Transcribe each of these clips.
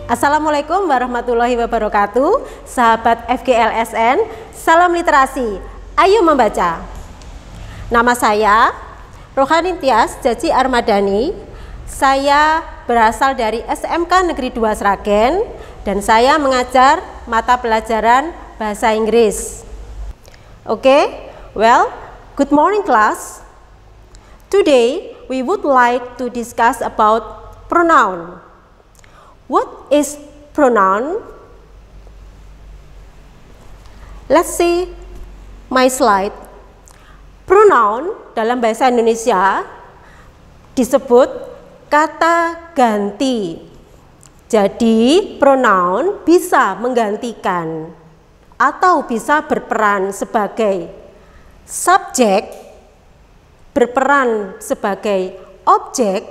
Assalamualaikum warahmatullahi wabarakatuh, sahabat FGLSN, salam literasi, ayo membaca. Nama saya Rohani Tias Jaji Armadani, saya berasal dari SMK Negeri 2 Sragen dan saya mengajar mata pelajaran Bahasa Inggris. Well, good morning class. Today we would like to discuss about pronoun. What is pronoun? Let's see my slide. Pronoun dalam bahasa Indonesia disebut kata ganti. Jadi pronoun bisa menggantikan atau bisa berperan sebagai subjek, berperan sebagai objek,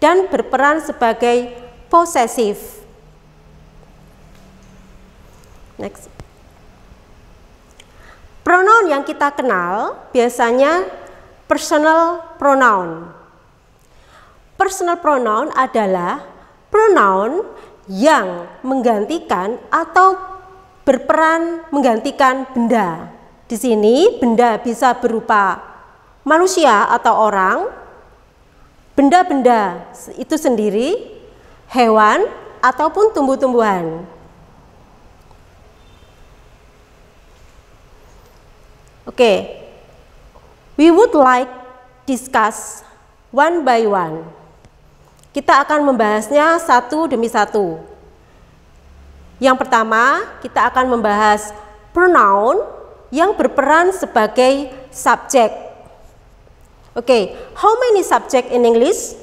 dan berperan sebagai possessive. Next. Pronoun yang kita kenal biasanya personal pronoun. Personal pronoun adalah pronoun yang menggantikan atau berperan menggantikan benda. Di sini benda bisa berupa manusia atau orang, benda-benda itu sendiri, hewan, ataupun tumbuh-tumbuhan. We would like discuss one by one. Kita akan membahasnya satu demi satu. Yang pertama, kita akan membahas pronoun yang berperan sebagai subjek. How many subject in English?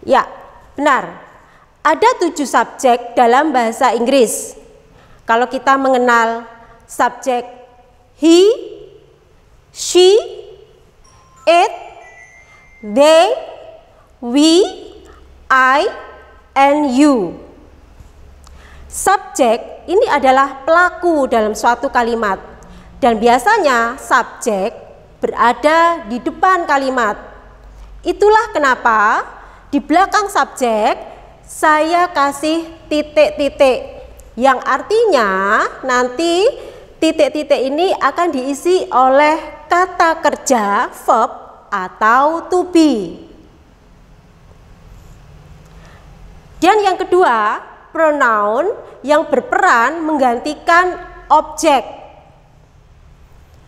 Ya, benar. Ada 7 subjek dalam bahasa Inggris. Kalau kita mengenal subjek he, she, it, they, we, I, and you. Subjek ini adalah pelaku dalam suatu kalimat. Dan biasanya subjek berada di depan kalimat. Itulah kenapa di belakang subjek saya kasih titik-titik yang artinya nanti titik-titik ini akan diisi oleh kata kerja verb atau to be. Dan yang kedua, pronoun yang berperan menggantikan objek.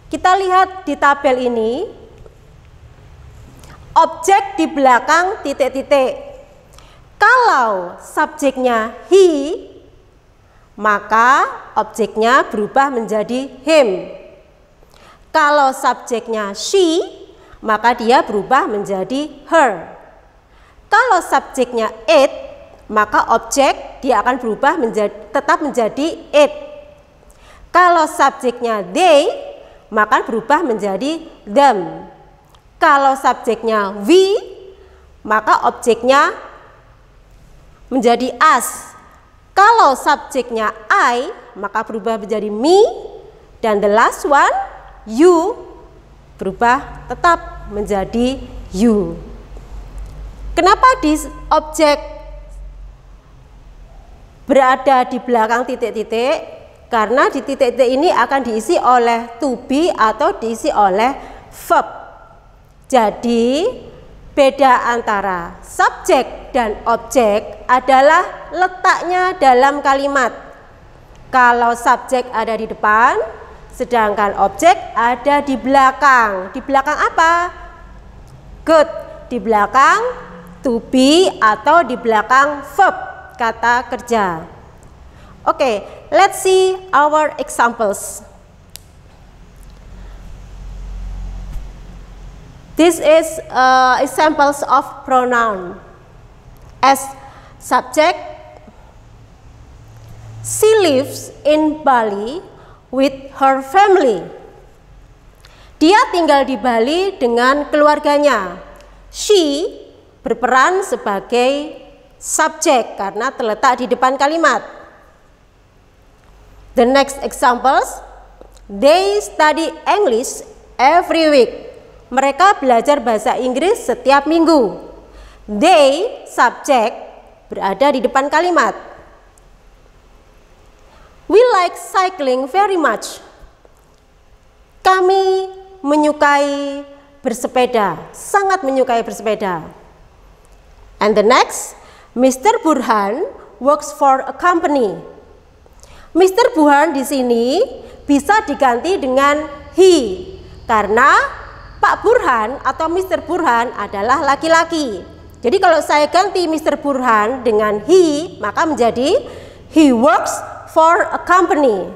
Kita lihat di tabel ini, objek di belakang titik-titik. Kalau subjeknya he, maka objeknya berubah menjadi him. Kalau subjeknya she, maka dia berubah menjadi her. Kalau subjeknya it, maka objek dia akan berubah tetap menjadi it. Kalau subjeknya they, maka berubah menjadi them. Kalau subjeknya we, maka objeknya menjadi us. Kalau subjeknya I, maka berubah menjadi me. Dan the last one, you, berubah tetap menjadi you. Kenapa di objek berada di belakang titik-titik? Karena di titik-titik ini akan diisi oleh to be atau diisi oleh verb. Jadi beda antara subjek dan objek adalah letaknya dalam kalimat. Kalau subjek ada di depan, sedangkan objek ada di belakang. Di belakang apa? Good. Di belakang to be atau di belakang verb, kata kerja. Let's see our examples. This is examples of pronoun. As Subject, she lives in Bali with her family. Dia tinggal di Bali dengan keluarganya. She berperan sebagai subjek karena terletak di depan kalimat. The next examples, they study English every week. Mereka belajar bahasa Inggris setiap minggu. They, subjek, berada di depan kalimat. We like cycling very much. Kami menyukai bersepeda, sangat menyukai bersepeda. And the next, Mr. Burhan works for a company. Mr. Burhan di sini bisa diganti dengan he karena Pak Burhan atau Mr. Burhan adalah laki-laki. Jadi kalau saya ganti Mr. Burhan dengan he, maka menjadi he works for a company.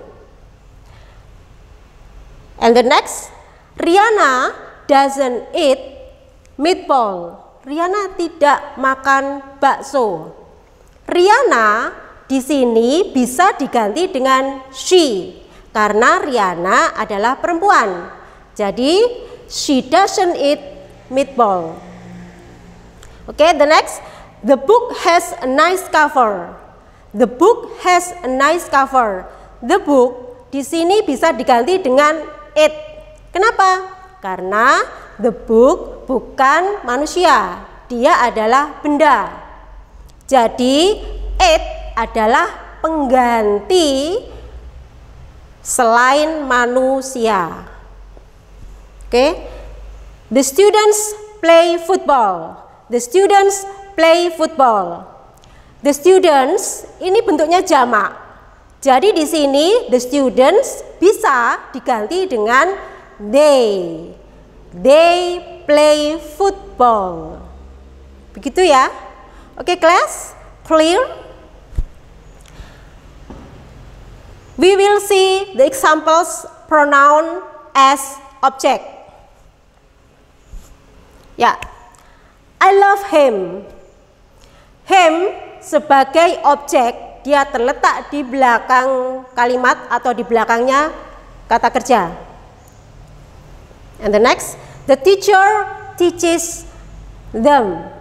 And the next, Rihanna doesn't eat meatball. Rihanna tidak makan bakso. Rihanna di sini bisa diganti dengan she karena Rihanna adalah perempuan. Jadi she doesn't eat meatball. Okay, the next, the book has a nice cover. The book has a nice cover. The book di sini bisa diganti dengan it. Kenapa? Karena the book bukan manusia, dia adalah benda. Jadi it adalah pengganti selain manusia. Okay, the students play football. The students play football. The students ini bentuknya jamak. Jadi di sini the students bisa diganti dengan they. They play football. Begitu ya. Oke, class? Clear? We will see the examples pronoun as object. Ya. I love him. Him sebagai objek, dia terletak di belakang kalimat atau di belakangnya kata kerja. And the next, the teacher teaches them.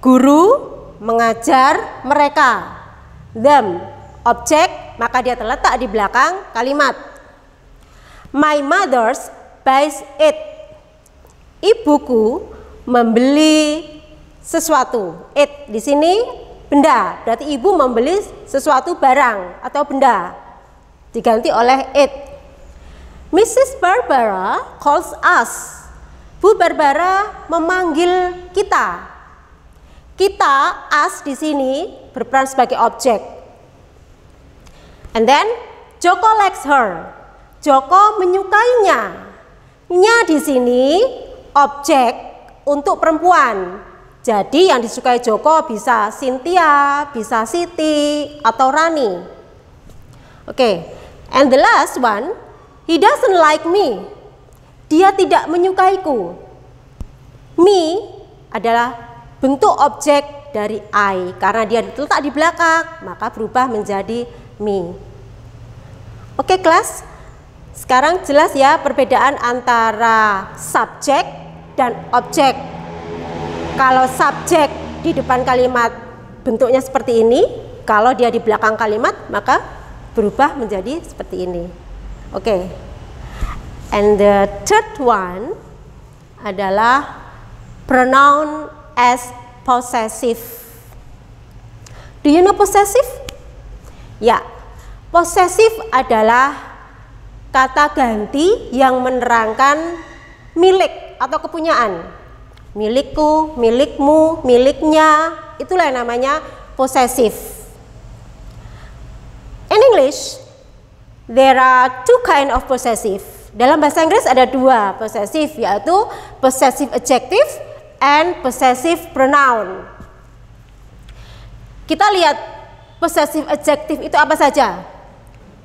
Guru mengajar mereka. Them, objek, maka dia terletak di belakang kalimat. My mother buys it. Ibuku membeli sesuatu. It di sini benda, berarti ibu membeli sesuatu barang atau benda, diganti oleh it. Mrs. Barbara calls us. Bu Barbara memanggil kita. Kita, us di sini berperan sebagai objek. And then Joko likes her. Joko menyukainya. Nya di sini objek untuk perempuan. Jadi yang disukai Joko bisa Cynthia, bisa Siti, atau Rani. Oke, and the last one, he doesn't like me. Dia tidak menyukaiku. Me adalah bentuk objek dari I. Karena dia terletak di belakang, maka berubah menjadi me. Oke, kelas. Sekarang jelas ya perbedaan antara subjek dan objek. Kalau subjek di depan kalimat bentuknya seperti ini, kalau dia di belakang kalimat maka berubah menjadi seperti ini. Oke. And the third one adalah pronoun as possessive. Do you know possessive? Ya, possessive adalah kata ganti yang menerangkan milik atau kepunyaan. Milikku, milikmu, miliknya, itulah yang namanya possessive. In English, there are two kind of possessive. Dalam bahasa Inggris ada dua possessive, yaitu possessive adjective and possessive pronoun. Kita lihat possessive adjective itu apa saja?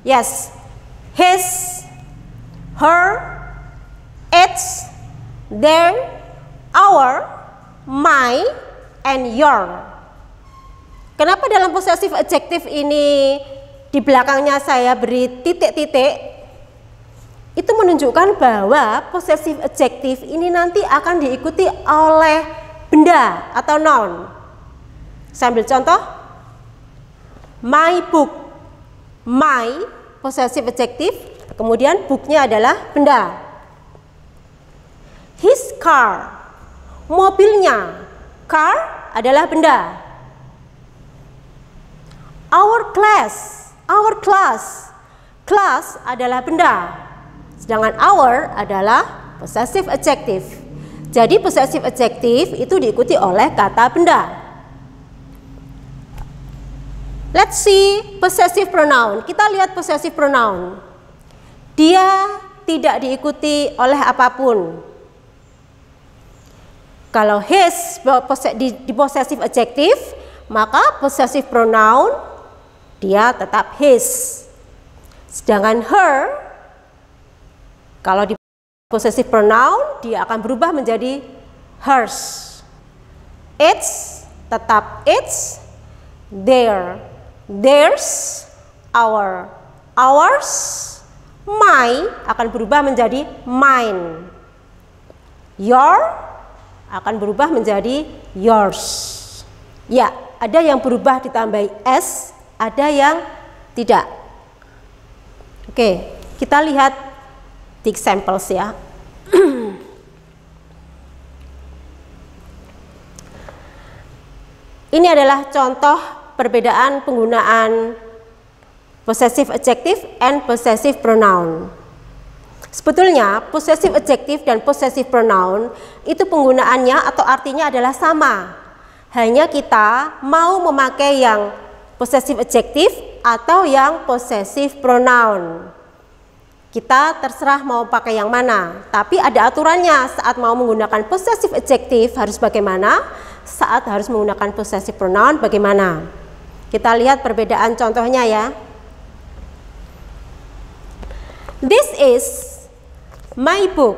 Yes, his, her, its, their, our, my, and your. Kenapa dalam possessive adjective ini di belakangnya saya beri titik-titik? Itu menunjukkan bahwa possessive adjective ini nanti akan diikuti oleh benda atau noun. Saya ambil contoh. My book. My possessive adjective, kemudian booknya adalah benda. His car. Mobilnya. Car adalah benda. Our class. Our class. Class adalah benda. Sedangkan our adalah possessive adjective. Jadi possessive adjective itu diikuti oleh kata benda. Let's see possessive pronoun. Kita lihat possessive pronoun. Dia tidak diikuti oleh apapun. Kalau his di possessive adjective, maka possessive pronoun dia tetap his. Sedangkan her, kalau di possessive pronoun dia akan berubah menjadi hers. Its tetap its, their, theirs, our, ours, my akan berubah menjadi mine. Your akan berubah menjadi yours. Ya, ada yang berubah ditambahi s, ada yang tidak. Oke, kita lihat di examples ya. Ini adalah contoh perbedaan penggunaan possessive adjective and possessive pronoun. Sebetulnya possessive adjective dan possessive pronoun itu penggunaannya atau artinya adalah sama. Hanya kita mau memakai yang possessive adjective atau yang possessive pronoun. Kita terserah mau pakai yang mana, tapi ada aturannya. Saat mau menggunakan possessive adjective harus bagaimana, saat harus menggunakan possessive pronoun bagaimana. Kita lihat perbedaan contohnya ya. This is my book.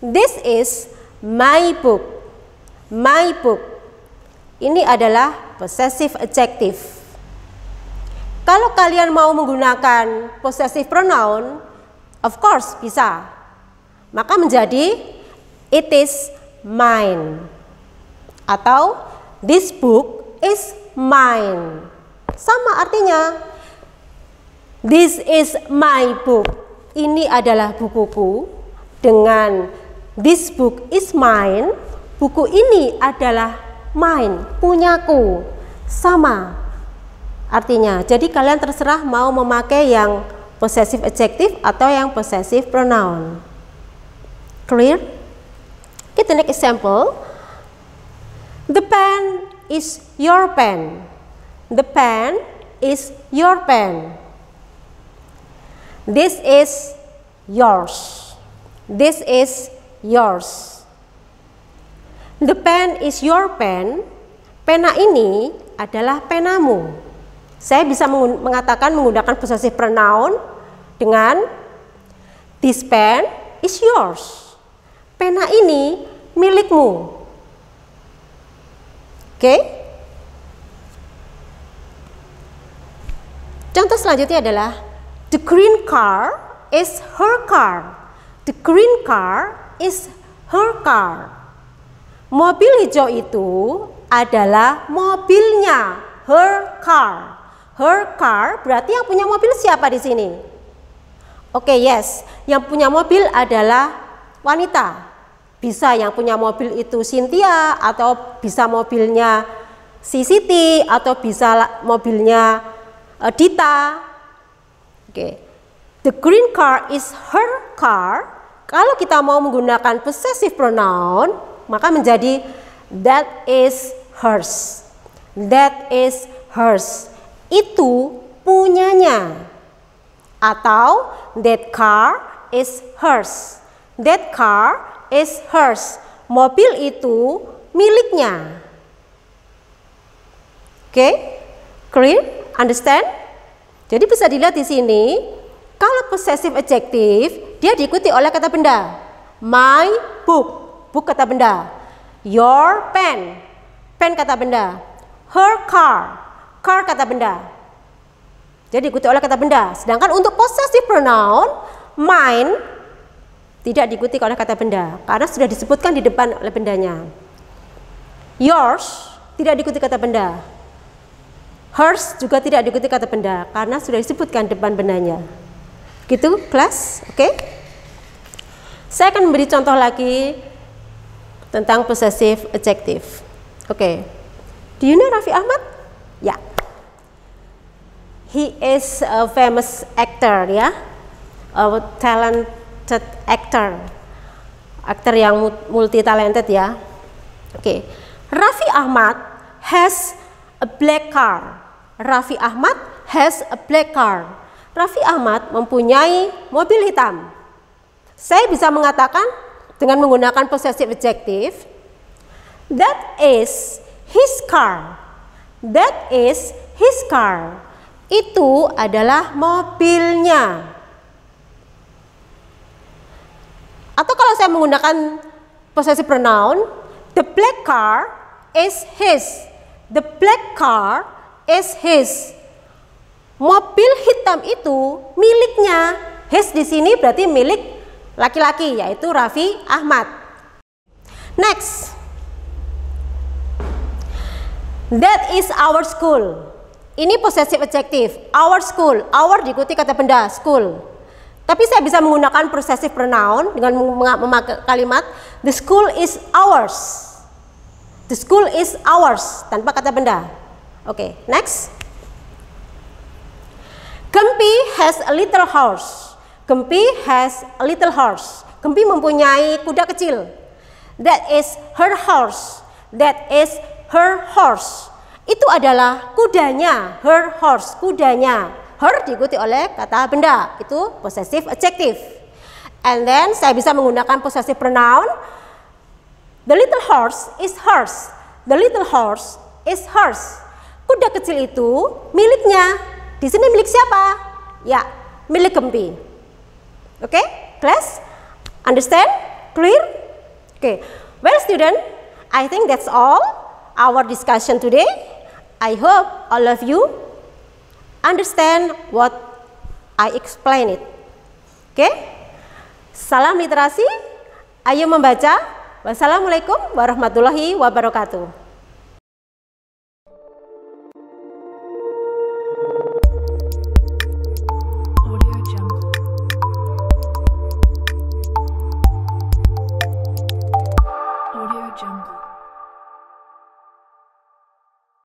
This is my book. My book. Ini adalah possessive adjective. Kalau kalian mau menggunakan possessive pronoun, of course bisa. Maka menjadi it is mine. Atau this book is mine. Sama artinya. This is my book. Ini adalah bukuku. Dengan this book is mine. Buku ini adalah mine, punyaku. Sama artinya. Jadi kalian terserah mau memakai yang possessive adjective atau yang possessive pronoun. Clear? Get the next example. The pen is your pen. The pen is your pen. This is yours. This is yours. The pen is your pen. Pena ini adalah penamu. Saya bisa mengatakan menggunakan possessive pronoun dengan this pen is yours. Pena ini milikmu. Oke? Contoh selanjutnya adalah the green car is her car. The green car is her car. Mobil hijau itu adalah mobilnya, her car. Her car berarti yang punya mobil siapa di sini? Oke, yes. Yang punya mobil adalah wanita. Bisa yang punya mobil itu Cynthia, atau bisa mobilnya si Siti, atau bisa mobilnya Dita. Oke. The green car is her car. Kalau kita mau menggunakan possessive pronoun, maka menjadi that is hers. That is hers. Itu punyanya. Atau that car is hers. That car is hers. Mobil itu miliknya. Oke? Clear? Understand? Jadi bisa dilihat di sini, kalau possessive adjective dia diikuti oleh kata benda. My book, book kata benda. Your pen, pen kata benda. her car. Car kata benda. Jadi diikuti oleh kata benda. Sedangkan untuk possessive pronoun, mine tidak diikuti oleh kata benda karena sudah disebutkan di depan oleh bendanya. Yours tidak diikuti kata benda. Hers juga tidak diikuti kata benda karena sudah disebutkan depan bendanya. Gitu, kelas? Oke? Saya akan memberi contoh lagi tentang possessive adjective. Oke. Do you know Raffi Ahmad? Ya. He is a famous actor, ya. A talented actor. Aktor yang multi talented, ya. Oke. Raffi Ahmad has a black car. Raffi Ahmad has a black car. Raffi Ahmad mempunyai mobil hitam. Saya bisa mengatakan dengan menggunakan possessive adjective, that is his car. That is his car. Itu adalah mobilnya. Atau kalau saya menggunakan possessive pronoun, the black car is his. The black car is his. Mobil hitam itu miliknya. His di sini berarti milik laki-laki, yaitu Raffi Ahmad. Next. That is our school. Ini possessive adjective, our school. Our diikuti kata benda, school. Tapi saya bisa menggunakan possessive pronoun dengan memakai kalimat the school is ours. The school is ours tanpa kata benda. Oke, next. Gempi has a little horse. Gempi has a little horse. Gempi mempunyai kuda kecil. That is her horse. That is her horse. Itu adalah kudanya, her horse, kudanya. Her diikuti oleh kata benda, itu possessive adjective. And then saya bisa menggunakan possessive pronoun. The little horse is hers. The little horse is hers. Kuda kecil itu miliknya. Di sini milik siapa? Ya, milik Gempi. Oke, class? Understand? Clear? Okay. Well, student, I think that's all our discussion today. I hope all of you understand what I explained it. Oke? Salam literasi. Ayo membaca. Wassalamualaikum warahmatullahi wabarakatuh.